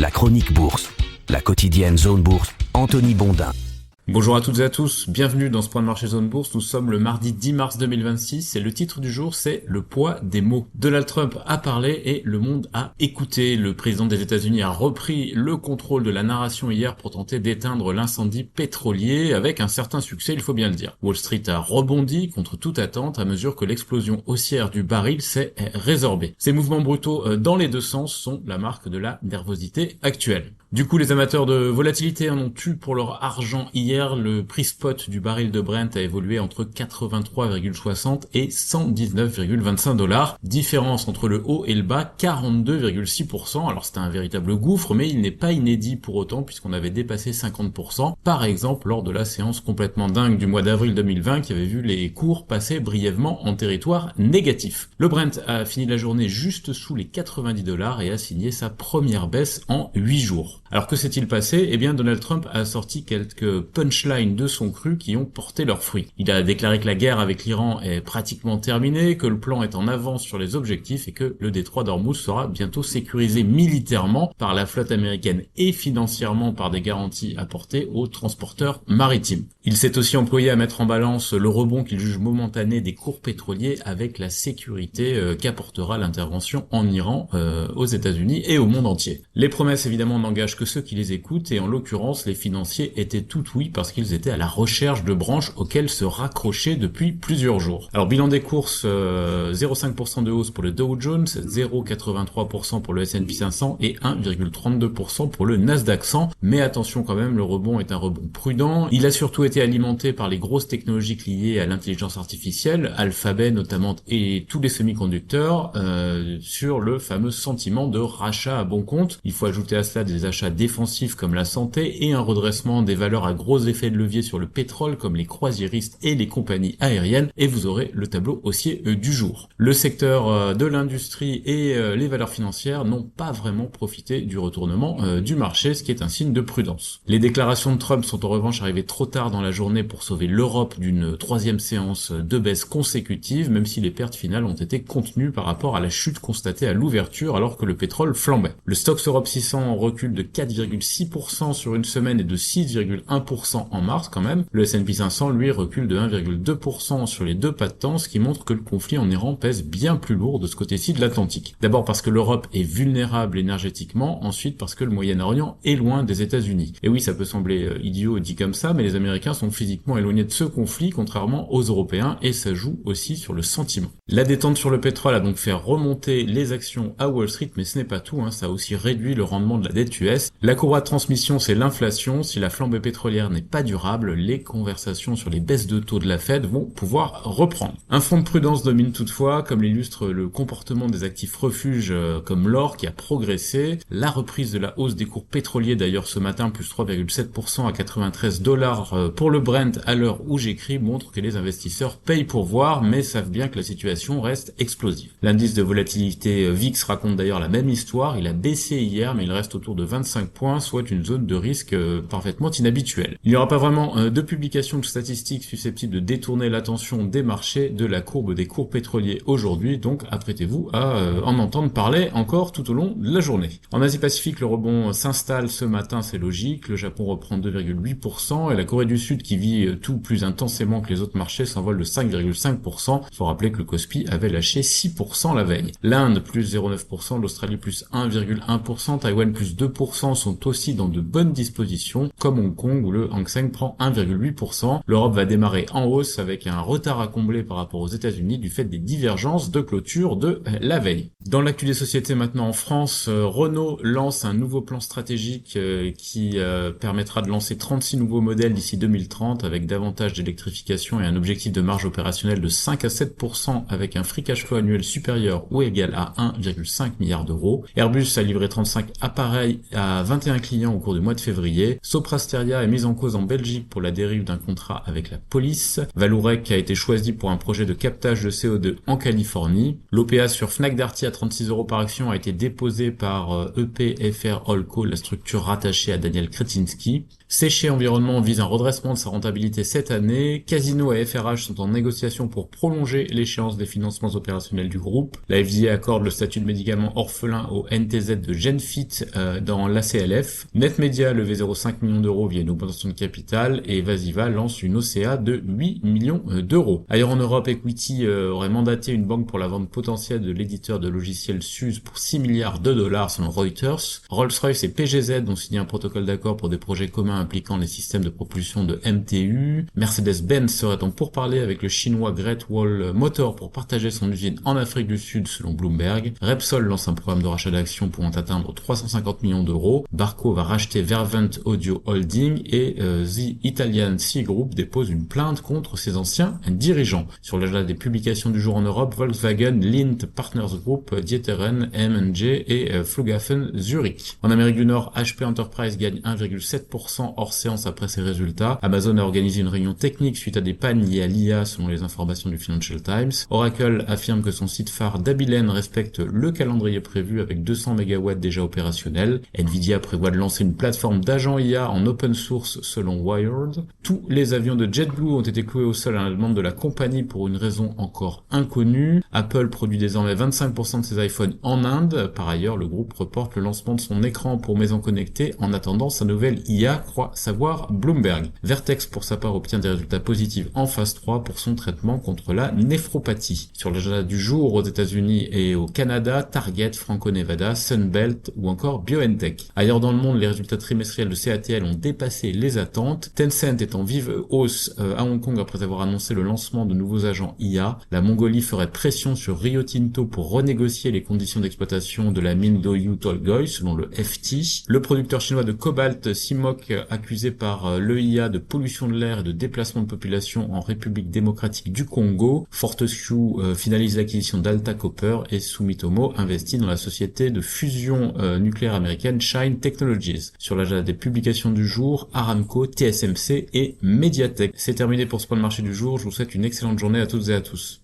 La chronique bourse, la quotidienne Zone Bourse, Anthony Bondin. Bonjour à toutes et à tous, bienvenue dans ce point de marché Zone Bourse. Nous sommes le mardi 10 mars 2026 et le titre du jour c'est le poids des mots. Donald Trump a parlé et le monde a écouté. Le président des États-Unis a repris le contrôle de la narration hier pour tenter d'éteindre l'incendie pétrolier avec un certain succès, il faut bien le dire. Wall Street a rebondi contre toute attente à mesure que l'explosion haussière du baril s'est résorbée. Ces mouvements brutaux dans les deux sens sont la marque de la nervosité actuelle. Du coup, les amateurs de volatilité en ont eu pour leur argent hier. Le prix spot du baril de Brent a évolué entre 83,60 et 119,25 $. Différence entre le haut et le bas, 42,6%. Alors c'était un véritable gouffre, mais il n'est pas inédit pour autant puisqu'on avait dépassé 50%. Par exemple, lors de la séance complètement dingue du mois d'avril 2020 qui avait vu les cours passer brièvement en territoire négatif. Le Brent a fini la journée juste sous les 90 $ et a signé sa première baisse en 8 jours. Alors que s'est-il passé ? Eh bien, Donald Trump a sorti quelques punchlines de son cru qui ont porté leurs fruits. Il a déclaré que la guerre avec l'Iran est pratiquement terminée, que le plan est en avance sur les objectifs et que le détroit d'Ormuz sera bientôt sécurisé militairement par la flotte américaine et financièrement par des garanties apportées aux transporteurs maritimes. Il s'est aussi employé à mettre en balance le rebond qu'il juge momentané des cours pétroliers avec la sécurité qu'apportera l'intervention en Iran aux États-Unis et au monde entier. Les promesses évidemment n'engagent que ceux qui les écoutent et en l'occurrence les financiers étaient tout oui parce qu'ils étaient à la recherche de branches auxquelles se raccrocher depuis plusieurs jours. Alors bilan des courses, 0,5% de hausse pour le Dow Jones, 0,83% pour le S&P 500 et 1,32% pour le Nasdaq 100, mais attention quand même, le rebond est un rebond prudent. Il a surtout été alimenté par les grosses technologies liées à l'intelligence artificielle, Alphabet notamment et tous les semi-conducteurs, sur le fameux sentiment de rachat à bon compte. Il faut ajouter à cela des achats défensifs comme la santé et un redressement des valeurs à gros effets de levier sur le pétrole comme les croisiéristes et les compagnies aériennes et vous aurez le tableau haussier du jour. Le secteur de l'industrie et les valeurs financières n'ont pas vraiment profité du retournement du marché, ce qui est un signe de prudence. Les déclarations de Trump sont en revanche arrivées trop tard dans la journée pour sauver l'Europe d'une troisième séance de baisse consécutive, même si les pertes finales ont été contenues par rapport à la chute constatée à l'ouverture alors que le pétrole flambait. Le Stoxx Europe 600 recule de 4,6% sur une semaine et de 6,1% en mars quand même. Le S&P 500 lui recule de 1,2% sur les deux pas de temps, ce qui montre que le conflit en Iran pèse bien plus lourd de ce côté-ci de l'Atlantique. D'abord parce que l'Europe est vulnérable énergétiquement, ensuite parce que le Moyen-Orient est loin des États-Unis. Et oui, ça peut sembler idiot dit comme ça, mais les Américains sont physiquement éloignés de ce conflit contrairement aux Européens et ça joue aussi sur le sentiment. La détente sur le pétrole a donc fait remonter les actions à Wall Street, mais ce n'est pas tout, ça a aussi réduit le rendement de la dette US. La courroie de transmission, c'est l'inflation. Si la flambée pétrolière n'est pas durable, les conversations sur les baisses de taux de la Fed vont pouvoir reprendre. Un fond de prudence domine toutefois, comme l'illustre le comportement des actifs refuges comme l'or qui a progressé. La reprise de la hausse des cours pétroliers d'ailleurs ce matin, plus 3,7% à 93 $ pour le Brent à l'heure où j'écris, montre que les investisseurs payent pour voir, mais savent bien que la situation reste explosive. L'indice de volatilité VIX raconte d'ailleurs la même histoire. Il a baissé hier, mais il reste autour de 25 points, soit une zone de risque parfaitement inhabituelle. Il n'y aura pas vraiment de publication de statistiques susceptibles de détourner l'attention des marchés de la courbe des cours pétroliers aujourd'hui, donc apprêtez-vous à en entendre parler encore tout au long de la journée. En Asie-Pacifique, le rebond s'installe ce matin, c'est logique. Le Japon reprend 2,8% et la Corée du Sud, qui vit tout plus intensément que les autres marchés, s'envole de 5,5%. Il faut rappeler que le Kospi avait lâché 6% la veille. L'Inde, plus 0,9%, l'Australie, plus 1,1%, Taïwan, plus 2%, sont aussi dans de bonnes dispositions, comme Hong Kong où le Hang Seng prend 1,8%. L'Europe va démarrer en hausse avec un retard à combler par rapport aux États-Unis du fait des divergences de clôture de la veille. Dans l'actu des sociétés maintenant en France, Renault lance un nouveau plan stratégique qui permettra de lancer 36 nouveaux modèles d'ici 2030 avec davantage d'électrification et un objectif de marge opérationnelle de 5 à 7% avec un free cash flow annuel supérieur ou égal à 1,5 milliard d'euros. Airbus a livré 35 appareils à 21 clients au cours du mois de février. Soprasteria est mise en cause cause en Belgique pour la dérive d'un contrat avec la police. Vallourec a été choisi pour un projet de captage de CO2 en Californie. L'OPA sur Fnac Darty à 36 € par action a été déposé par EPFR Holdco, la structure rattachée à Daniel Kretinsky. Séché Environnement vise un redressement de sa rentabilité cette année. Casino et FRH sont en négociation pour prolonger l'échéance des financements opérationnels du groupe. La FDA accorde le statut de médicament orphelin au NTZ de Genfit dans l'ACLF. Netmedia a levé 0,5 millions d'euros via une augmentation de capital et Vasiva lance une OCA de 8 millions d'euros. Ailleurs en Europe, Equity aurait mandaté une banque pour la vente potentielle de l'éditeur de logiciels SUSE pour 6 milliards de dollars selon Reuters. Rolls-Royce et PGZ ont signé un protocole d'accord pour des projets communs impliquant les systèmes de propulsion de MTU. Mercedes-Benz serait en pourparlers avec le chinois Great Wall Motor pour partager son usine en Afrique du Sud selon Bloomberg. Repsol lance un programme de rachat d'actions pouvant atteindre 350 millions d'euros. Barco va racheter Vervent Audio Holding et The Italian Sea Group dépose une plainte contre ses anciens dirigeants. Sur l'agenda des publications du jour en Europe, Volkswagen, Lindt Partners Group, Dieteren, M&G et Flughafen Zurich. En Amérique du Nord, HP Enterprise gagne 1,7% hors séance après ses résultats. Amazon a organisé une réunion technique suite à des pannes liées à l'IA selon les informations du Financial Times. Oracle affirme que son site phare d'Abilene respecte le calendrier prévu avec 200 MW déjà opérationnels. Nvidia prévoit de lancer une plateforme d'agents IA en open source selon Wired. Tous les avions de JetBlue ont été cloués au sol à la demande de la compagnie pour une raison encore inconnue. Apple produit désormais 25% de ses iPhones en Inde. Par ailleurs, le groupe reporte le lancement de son écran pour maison connectée en attendant sa nouvelle IA, croit savoir Bloomberg. Vertex, pour sa part, obtient des résultats positifs en phase 3 pour son traitement contre la néphropathie. Sur l'agenda du jour aux États-Unis et au Canada, Target, Franco-Nevada, Sunbelt ou encore BioNTech. Ailleurs dans le monde, les résultats trimestriels de CATL ont dépassé les attentes. Tencent est en vive hausse à Hong Kong après avoir annoncé le lancement de nouveaux agents IA. La Mongolie ferait pression sur Rio Tinto pour renégocier les conditions d'exploitation de la mine d'Oyu Tolgoi selon le FT. Le producteur chinois de cobalt Simoc, accusé par l'EIA de pollution de l'air et de déplacement de population en République démocratique du Congo. Fortescue finalise l'acquisition d'Alta Copper et Sumitomo investit dans la société de fusion nucléaire américaine Shine Technologies. Sur l'agenda des publications du jour, Aramco, TSMC et Mediatek. C'est terminé pour ce point de marché du jour. Je vous souhaite une excellente journée à toutes et à tous.